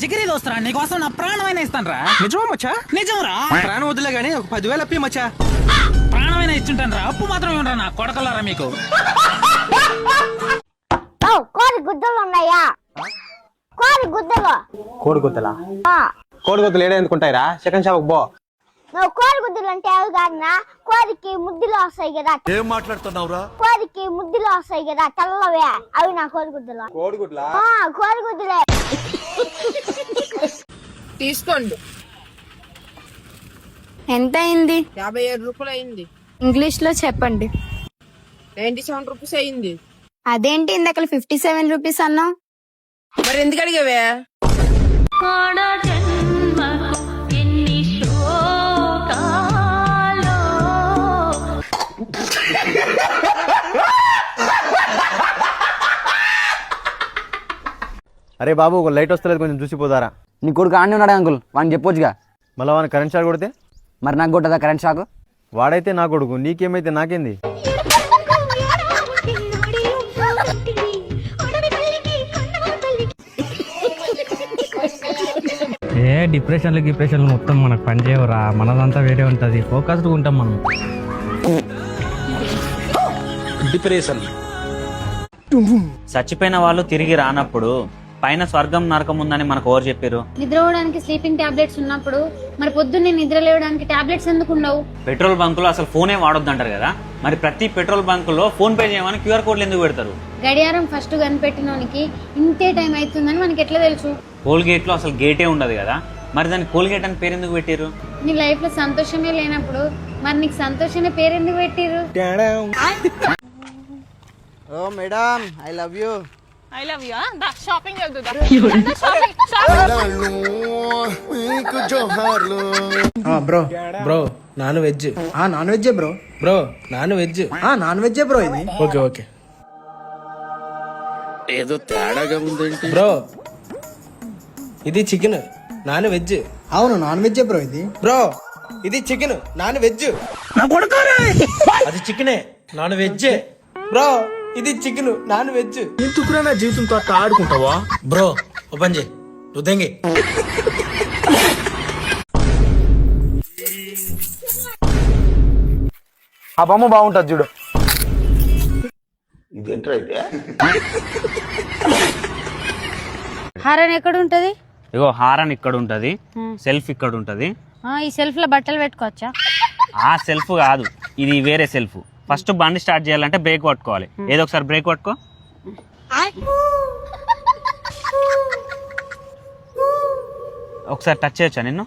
జిగిరి దోస్తురా, నీకోసం నా ప్రాణమైన ఇస్తాను రా. నిజమా మచ్చా? నిజం రా. ప్రాణం వద్దులే గానీ ఒక 10,000 అప్పి మచ్చా. ప్రాణమైన ఇచ్చుంటాను రా, అప్పు మాత్రమే ఉండరా నా కొడకలారా మీకు. కోడి గుడ్డలు ఉన్నాయా? కోడి గుడ్డలు. కోడి గుద్దలా? కోడి గుద్దలు ఏడే ఎందుకుంటాయిరా? చికెన్ షాప్ పో. నువ్వు కోడి గుడ్డలు అంటే అవి కాదునా, కోడికి ముద్దులు వస్తాయి కదా. ఏం మాట్లాడుతున్నావురా? కోడికి ముద్దులు వస్తాయి కదా తెల్లవే, అవి నా కోడి గుడ్డలు. కోడి గుడ్లా? కోడి గుడ్డలే. తీసుకోండి. ఎంత అయింది? 57 రూపాయలు అయింది. ఇంగ్లీష్ లో చెప్పండి. 97 రూపీస్ అయింది. అదేంటి ఇందాక 57 రూపీస్ అన్నావు? మరి ఎందుకు అడిగావే? అరే బాబు, ఒక లైట్ వస్తలేదు, కొంచెం చూసిపోతారా? నీ కొడుకు ఆడనే ఉన్నాడు అంకుల్, వాడిని చెప్పొచ్చుగా. మళ్ళీ వాడిని కరెంట్ షాక్ కొడితే? మరి నాకు కొట్టదా కరెంట్ షాక్? వాడైతే నా కొడుకు, నీకేమైతే నాకేంది? డిప్రెషన్లు మొత్తం మనకు పని చేయవురా, మనదంతా వేరే ఉంటుంది, ఫోకస్డ్గా ఉంటాం మనం. డిప్రెషన్. చచ్చిపోయిన వాళ్ళు తిరిగి రానప్పుడు పైన స్వర్గం నరకం ఉందని మనకు ఎవరు చెప్పారు? నిద్ర పోవడానికి స్లీపింగ్ టాబ్లెట్స్ ఉన్నప్పుడు మరి పొద్దున్నే నిద్ర లేవడానికి టాబ్లెట్స్ ఎందుకు ఉండవు? పెట్రోల్ బంకులో అసలు ఫోనే వాడొద్దు అంటారు కదా, మరి ప్రతి పెట్రోల్ బంకులో ఫోన్ పే చేయమని QR కోడ్లు ఎందుకు పెడతారు? గడియారం ఫస్ట్ కనిపెట్టినోనికి ఇంతే టైం అవుతుందని మనకి ఎట్లా తెలుసు? కోల్గేట్ లో అసలు గేటే ఉండదు కదా, మరి దాన్ని కోల్గేట్ అని పేరు ఎందుకు పెట్టారు? నీ లైఫ్ లో సంతోషమే లేనప్పుడు మరి నీకు సంతోషమే పేరు ఎందుకు పెట్టిరు? Oh madam, I love you. I love you. Shopping వెళ్తుందా? Bro bro non veg. Non veg bro. Bro non veg. Non veg bro ఇది. Okay okay. ఏదో తేడాగా ఉందేంటి బ్రో? ఇది చికెన్ నాన్ వెజ్. అవును నాన్ వెజ్ బ్రో ఇది. Bro ఇది chicken non veg. అది చికెనే నాన్ వెజ్. బ్రో ఇది చికెన్ నాన్ వెజ్. ఎందుకురా నా జీవితంతో అట్లా ఆడుకుంటావా? బ్రో ఓపెన్ చేయి, నువ్వు దెంగి. ఆ బొమ్మ బాగుంటుంది చూడు. హారన్ ఎక్కడ ఉంటది? ఇగో హారన్ ఇక్కడ ఉంటది, సెల్ఫ్ ఇక్కడ ఉంటది. ఈ సెల్ఫ్ లో బట్టలు పెట్టుకోవచ్చా? ఆ సెల్ఫ్ కాదు, ఇది వేరే సెల్ఫ్. ఫస్ట్ బండి స్టార్ట్ చేయాలంటే బ్రేక్ పట్టుకోవాలి. ఏదో ఒకసారి బ్రేక్ పట్టుకో. ఒకసారి టచ్ చేయొచ్చా నిన్ను?